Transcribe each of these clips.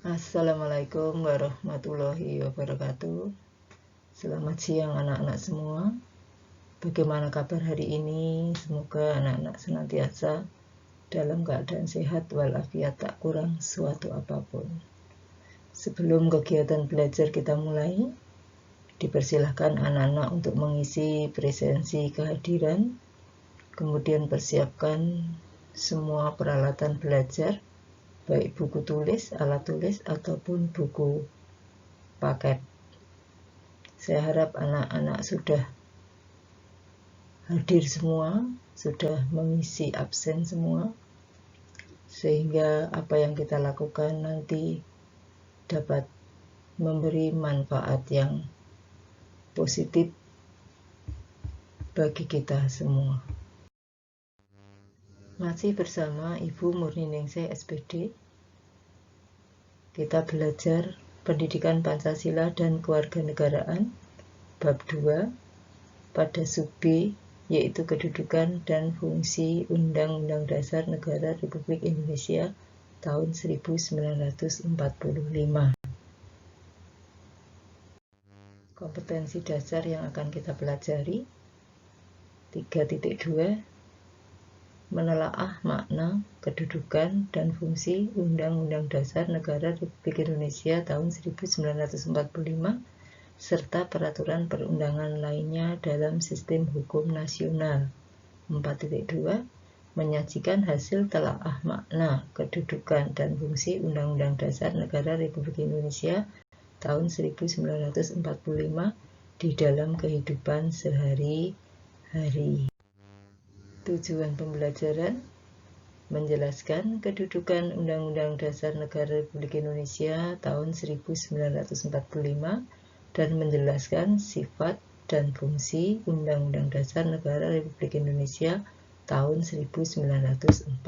Assalamualaikum warahmatullahi wabarakatuh. Selamat siang anak-anak semua. Bagaimana kabar hari ini? Semoga anak-anak senantiasa dalam keadaan sehat walafiat, tak kurang suatu apapun. Sebelum kegiatan belajar kita mulai, dipersilahkan anak-anak untuk mengisi presensi kehadiran, kemudian persiapkan semua peralatan belajar, baik buku tulis, alat tulis, ataupun buku paket. Saya harap anak-anak sudah hadir semua, sudah mengisi absen semua, sehingga apa yang kita lakukan nanti dapat memberi manfaat yang positif bagi kita semua. Masih bersama Ibu Murniningsih SPD, kita belajar Pendidikan Pancasila dan Kewarganegaraan bab 2 pada sub B, yaitu kedudukan dan fungsi Undang-Undang Dasar Negara Republik Indonesia tahun 1945. Kompetensi dasar yang akan kita pelajari 3.2, menelaah makna, kedudukan, dan fungsi Undang-Undang Dasar Negara Republik Indonesia tahun 1945 serta peraturan perundangan lainnya dalam sistem hukum nasional. 4.2, menyajikan hasil telaah makna, kedudukan, dan fungsi Undang-Undang Dasar Negara Republik Indonesia tahun 1945 di dalam kehidupan sehari-hari. Tujuan pembelajaran: menjelaskan kedudukan Undang-Undang Dasar Negara Republik Indonesia tahun 1945 dan menjelaskan sifat dan fungsi Undang-Undang Dasar Negara Republik Indonesia tahun 1945.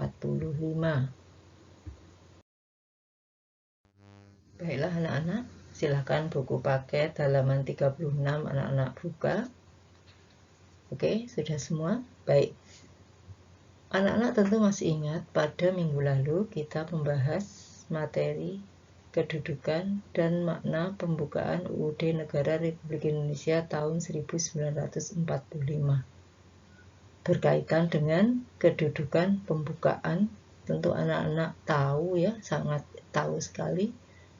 Baiklah anak-anak, silakan buku paket halaman 36 anak-anak buka. Oke, sudah semua? Baik. Anak-anak tentu masih ingat pada minggu lalu kita membahas materi kedudukan dan makna pembukaan UUD Negara Republik Indonesia tahun 1945. Berkaitan dengan kedudukan pembukaan, tentu anak-anak tahu ya, sangat tahu sekali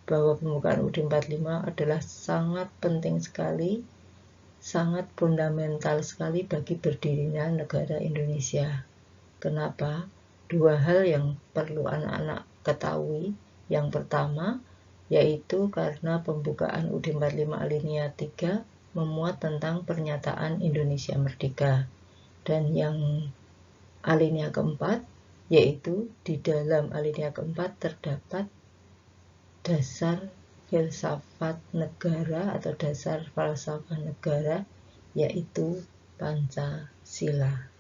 bahwa pembukaan UUD 45 adalah sangat penting sekali, sangat fundamental sekali bagi berdirinya negara Indonesia. Kenapa? Dua hal yang perlu anak-anak ketahui. Yang pertama, yaitu karena pembukaan UUD 45 alinea 3 memuat tentang pernyataan Indonesia Merdeka. Dan yang alinea keempat, yaitu di dalam alinea keempat terdapat dasar filsafat negara atau dasar falsafah negara, yaitu Pancasila.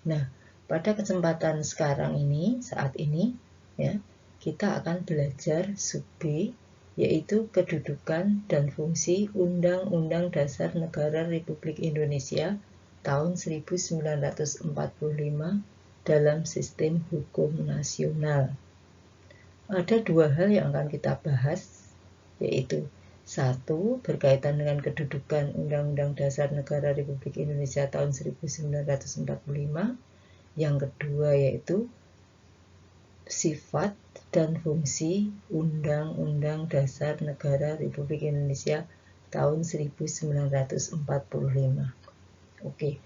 Nah, pada kesempatan sekarang ini, saat ini, ya, kita akan belajar sub B, yaitu kedudukan dan fungsi Undang-Undang Dasar Negara Republik Indonesia tahun 1945 dalam sistem hukum nasional. Ada dua hal yang akan kita bahas, yaitu satu, berkaitan dengan kedudukan Undang-Undang Dasar Negara Republik Indonesia tahun 1945. Yang kedua yaitu sifat dan fungsi Undang-Undang Dasar Negara Republik Indonesia tahun 1945. Oke.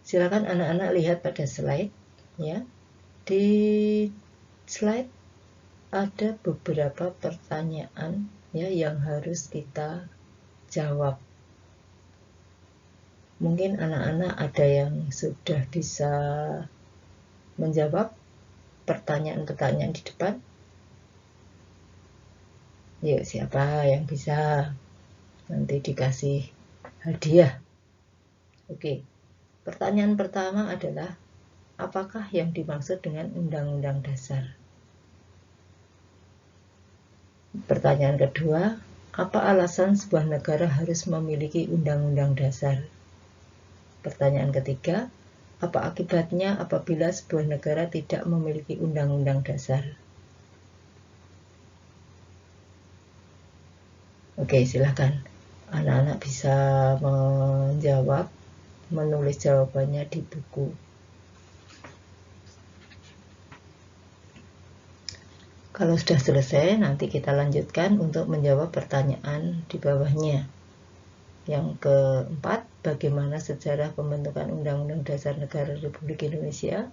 Silakan anak-anak lihat pada slide ya. Di slide ada beberapa pertanyaan ya yang harus kita jawab. Mungkin anak-anak ada yang sudah bisa menjawab pertanyaan-pertanyaan di depan. Yuk, siapa yang bisa? Nanti dikasih hadiah. Oke. Pertanyaan pertama adalah, apakah yang dimaksud dengan Undang-Undang Dasar? Pertanyaan kedua, apa alasan sebuah negara harus memiliki Undang-Undang Dasar? Pertanyaan ketiga, apa akibatnya apabila sebuah negara tidak memiliki Undang-Undang Dasar? Oke, silakan anak-anak bisa menjawab, menulis jawabannya di buku. Kalau sudah selesai, nanti kita lanjutkan untuk menjawab pertanyaan di bawahnya. Yang keempat, bagaimana sejarah pembentukan Undang-Undang Dasar Negara Republik Indonesia?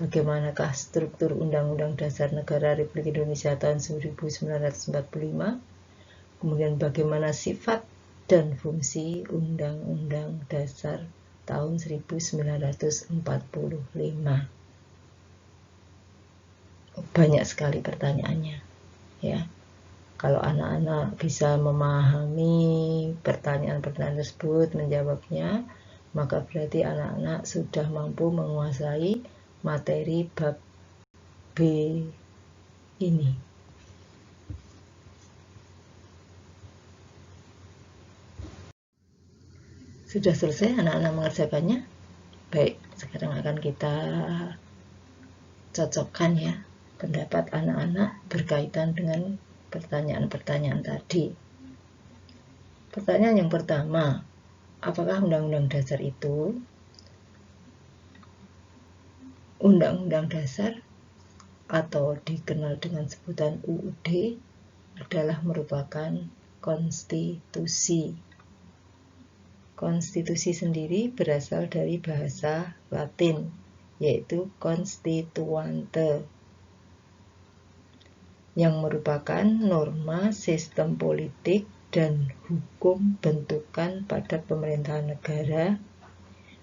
Bagaimanakah struktur Undang-Undang Dasar Negara Republik Indonesia tahun 1945? Kemudian bagaimana sifat dan fungsi Undang-Undang Dasar tahun 1945? Banyak sekali pertanyaannya, ya. Kalau anak-anak bisa memahami pertanyaan-pertanyaan tersebut, menjawabnya, maka berarti anak-anak sudah mampu menguasai materi bab B ini. Sudah selesai anak-anak mengerjakannya? Baik, sekarang akan kita cocokkan ya pendapat anak-anak berkaitan dengan pertanyaan-pertanyaan tadi. Pertanyaan yang pertama, apakah Undang-Undang Dasar itu? Undang-Undang Dasar atau dikenal dengan sebutan UUD adalah merupakan konstitusi. Konstitusi sendiri berasal dari bahasa Latin, yaitu constituante, yang merupakan norma sistem politik dan hukum bentukan pada pemerintahan negara,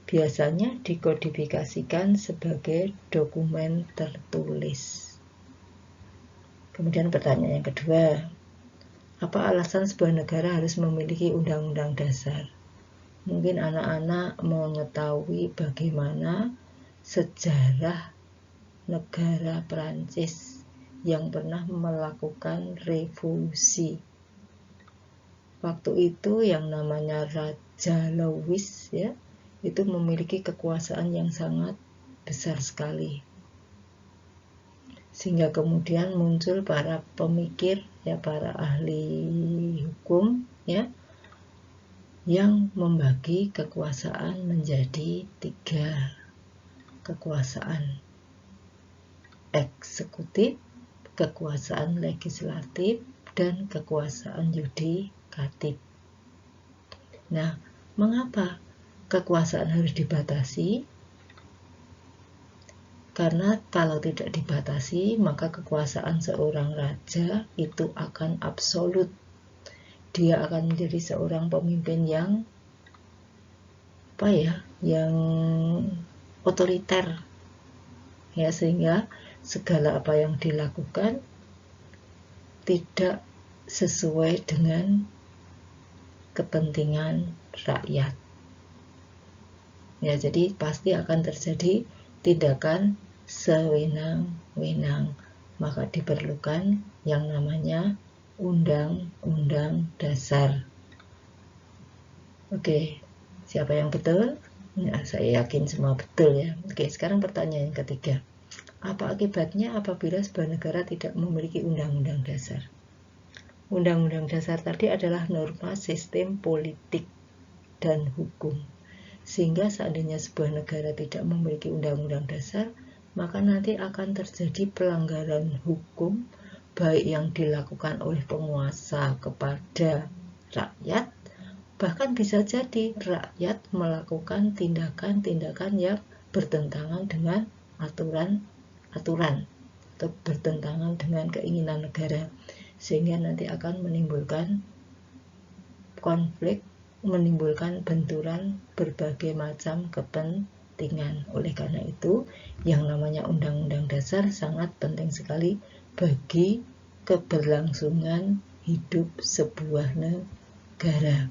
biasanya dikodifikasikan sebagai dokumen tertulis. Kemudian pertanyaan yang kedua, apa alasan sebuah negara harus memiliki undang-undang dasar? Mungkin anak-anak mengetahui bagaimana sejarah negara Perancis yang pernah melakukan revolusi. Waktu itu yang namanya Raja Louis ya, itu memiliki kekuasaan yang sangat besar sekali. Sehingga kemudian muncul para pemikir ya, para ahli hukum ya, yang membagi kekuasaan menjadi 3 kekuasaan: eksekutif, kekuasaan legislatif, dan kekuasaan yudikatif. Nah, mengapa kekuasaan harus dibatasi? Karena kalau tidak dibatasi, maka kekuasaan seorang raja itu akan absolut. Dia akan menjadi seorang pemimpin yang yang otoriter. Ya, sehingga segala apa yang dilakukan tidak sesuai dengan kepentingan rakyat. Ya, jadi pasti akan terjadi tindakan sewenang-wenang. Maka diperlukan yang namanya Undang-Undang Dasar. Oke, siapa yang betul? Ya, saya yakin semua betul ya. Oke, sekarang pertanyaan yang ketiga. Apa akibatnya apabila sebuah negara tidak memiliki undang-undang dasar? Undang-undang dasar tadi adalah norma sistem politik dan hukum. Sehingga seandainya sebuah negara tidak memiliki undang-undang dasar, maka nanti akan terjadi pelanggaran hukum, baik yang dilakukan oleh penguasa kepada rakyat, bahkan bisa jadi rakyat melakukan tindakan-tindakan yang bertentangan dengan aturan atau bertentangan dengan keinginan negara, sehingga nanti akan menimbulkan konflik, menimbulkan benturan berbagai macam kepentingan. Oleh karena itu, yang namanya Undang-Undang Dasar sangat penting sekali bagi keberlangsungan hidup sebuah negara.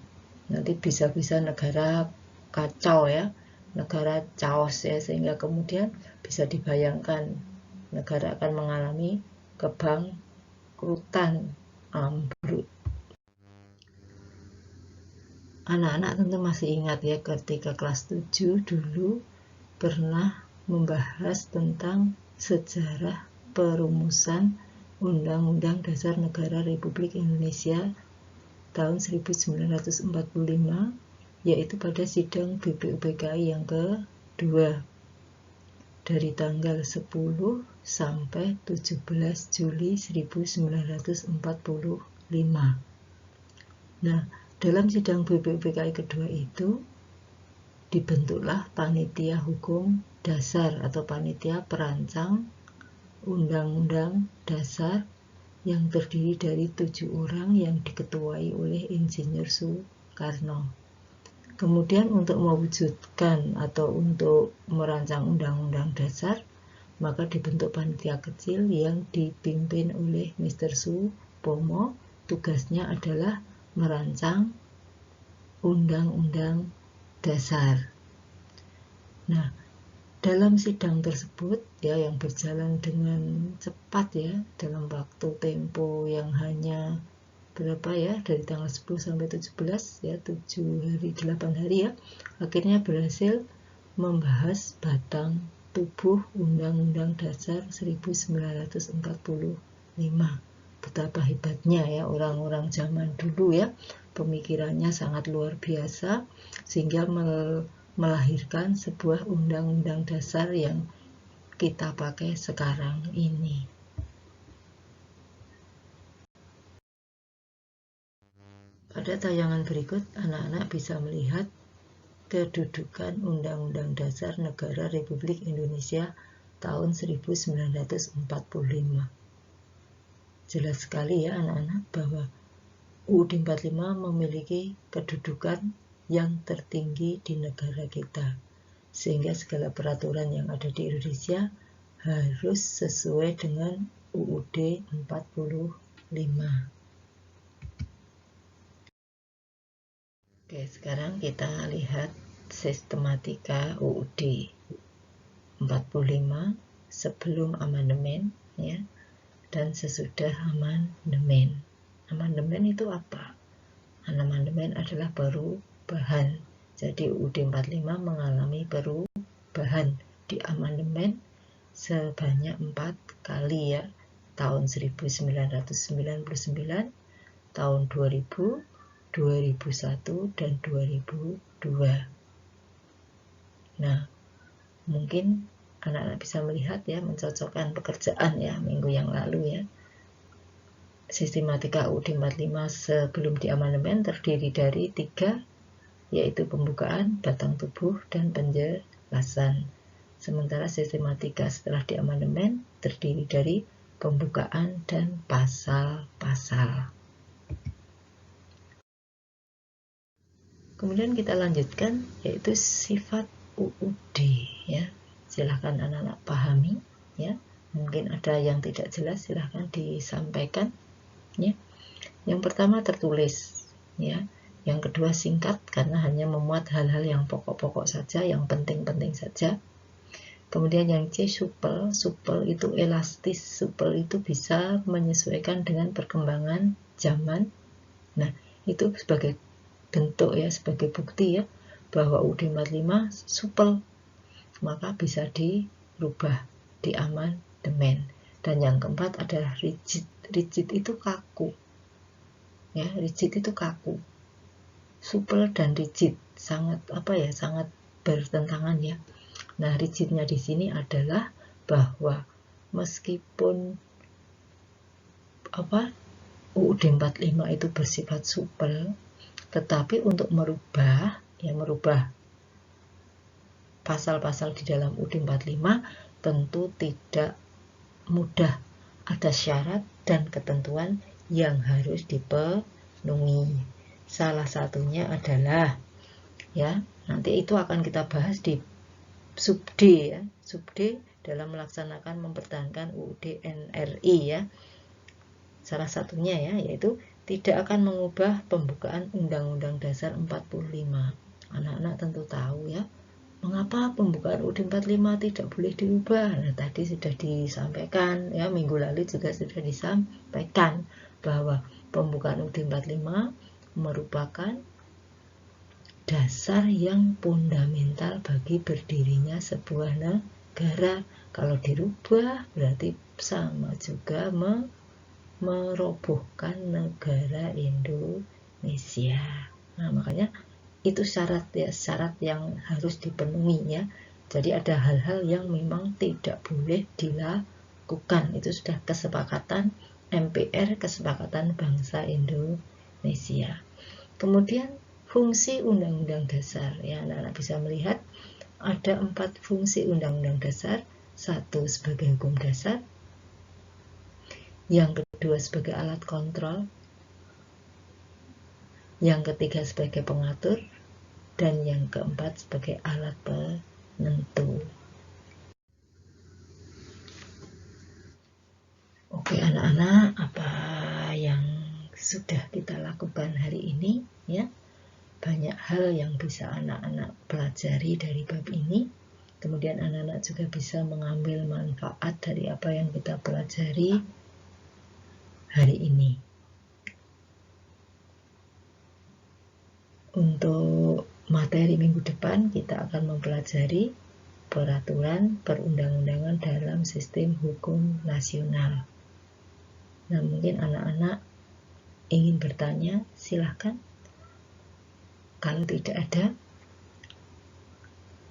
Nanti bisa-bisa negara kacau ya, negara chaos ya, sehingga kemudian bisa dibayangkan negara akan mengalami kebangkrutan, ambruk. Anak-anak tentu masih ingat ya, ketika kelas 7 dulu pernah membahas tentang sejarah perumusan Undang-Undang Dasar Negara Republik Indonesia tahun 1945, yaitu pada sidang BPUPKI yang kedua dari tanggal 10 sampai 17 Juli 1945. Nah, dalam sidang BPUPKI kedua itu dibentuklah panitia hukum dasar atau panitia perancang Undang-Undang Dasar yang terdiri dari 7 orang yang diketuai oleh Insinyur Soekarno. Kemudian untuk mewujudkan atau untuk merancang Undang-Undang Dasar, maka dibentuk panitia kecil yang dipimpin oleh Mr. Supomo. Tugasnya adalah merancang Undang-Undang Dasar. Nah, dalam sidang tersebut ya yang berjalan dengan cepat ya, dalam waktu tempo yang hanya berapa ya, dari tanggal 10 sampai 17 ya, 7 hari 8 hari ya, akhirnya berhasil membahas batang tubuh Undang-Undang Dasar 1945. Betapa hebatnya ya orang-orang zaman dulu ya, pemikirannya sangat luar biasa sehingga melahirkan sebuah Undang-Undang Dasar yang kita pakai sekarang ini. Pada tayangan berikut, anak-anak bisa melihat kedudukan Undang-Undang Dasar Negara Republik Indonesia tahun 1945. Jelas sekali ya anak-anak bahwa UUD 45 memiliki kedudukan yang tertinggi di negara kita, sehingga segala peraturan yang ada di Indonesia harus sesuai dengan UUD 45. Oke, sekarang kita lihat sistematika UUD 45 sebelum amandemen ya, dan sesudah amandemen. Amandemen itu apa? Amandemen adalah perubahan. Jadi UUD 45 mengalami perubahan di amandemen sebanyak 4 kali ya. Tahun 1999, tahun 2000, 2001, dan 2002. Nah, mungkin anak-anak bisa melihat ya, mencocokkan pekerjaan ya minggu yang lalu ya. Sistematika UUD 45 sebelum diamandemen terdiri dari 3, yaitu pembukaan, batang tubuh, dan penjelasan. Sementara sistematika setelah diamandemen terdiri dari pembukaan dan pasal-pasal. Kemudian kita lanjutkan, yaitu sifat UUD ya. Silahkan anak-anak pahami ya. Mungkin ada yang tidak jelas, silahkan disampaikan ya. Yang pertama tertulis ya. Yang kedua singkat karena hanya memuat hal-hal yang pokok-pokok saja, yang penting-penting saja. Kemudian yang C supel. Supel itu elastis, supel itu bisa menyesuaikan dengan perkembangan zaman. Nah, itu sebagai bentuk ya, sebagai bukti ya bahwa UUD 45 supel, maka bisa dirubah di amandemen. Dan yang keempat adalah rigid. Rigid itu kaku ya, rigid itu kaku. Supel dan rigid sangat sangat bertentangan ya. Nah, rigidnya di sini adalah bahwa meskipun UUD 45 itu bersifat supel, tetapi untuk merubah pasal-pasal di dalam UUD 45 tentu tidak mudah. Ada syarat dan ketentuan yang harus dipenuhi. Salah satunya adalah ya, nanti itu akan kita bahas di sub D ya. Sub D dalam melaksanakan mempertahankan UUD NRI ya. Salah satunya ya, yaitu tidak akan mengubah pembukaan Undang-Undang Dasar 45. Anak-anak tentu tahu ya, mengapa pembukaan UUD 45 tidak boleh diubah. Nah, tadi sudah disampaikan ya, minggu lalu juga sudah disampaikan bahwa pembukaan UUD 45 merupakan dasar yang fundamental bagi berdirinya sebuah negara. Kalau dirubah berarti sama juga merobohkan negara Indonesia. Indonesia. Nah, makanya itu syarat yang harus dipenuhi ya. Jadi ada hal-hal yang memang tidak boleh dilakukan. Itu sudah kesepakatan MPR, kesepakatan bangsa Indonesia. Kemudian fungsi Undang-Undang Dasar ya, anak-anak bisa melihat ada 4 fungsi Undang-Undang Dasar. 1 sebagai hukum dasar, yang kedua sebagai alat kontrol, yang ketiga sebagai pengatur, dan yang keempat sebagai alat penentu. Oke anak-anak, apa yang sudah kita lakukan hari ini ya? Banyak hal yang bisa anak-anak pelajari dari bab ini. Kemudian anak-anak juga bisa mengambil manfaat dari apa yang kita pelajari hari ini. Untuk materi minggu depan kita akan mempelajari peraturan perundang-undangan dalam sistem hukum nasional. Nah, mungkin anak-anak ingin bertanya, silahkan. Kalau tidak ada,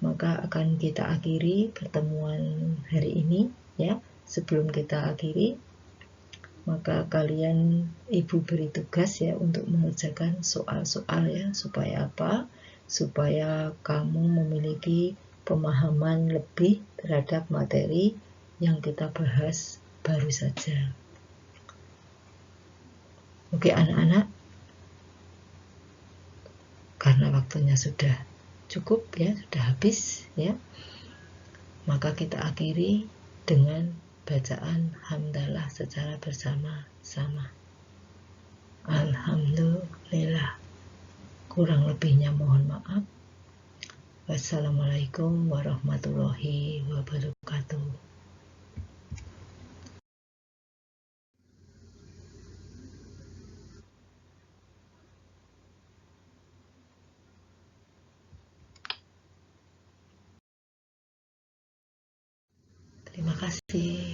maka akan kita akhiri pertemuan hari ini ya. Sebelum kita akhiri, maka kalian ibu beri tugas ya untuk mengerjakan soal-soal ya. Supaya apa? Supaya kamu memiliki pemahaman lebih terhadap materi yang kita bahas baru saja. Oke anak-anak, karena waktunya sudah cukup ya, sudah habis ya, maka kita akhiri dengan bacaan hamdalah secara bersama-sama. Alhamdulillah. Kurang lebihnya mohon maaf. Wassalamualaikum warahmatullahi wabarakatuh. Terima kasih.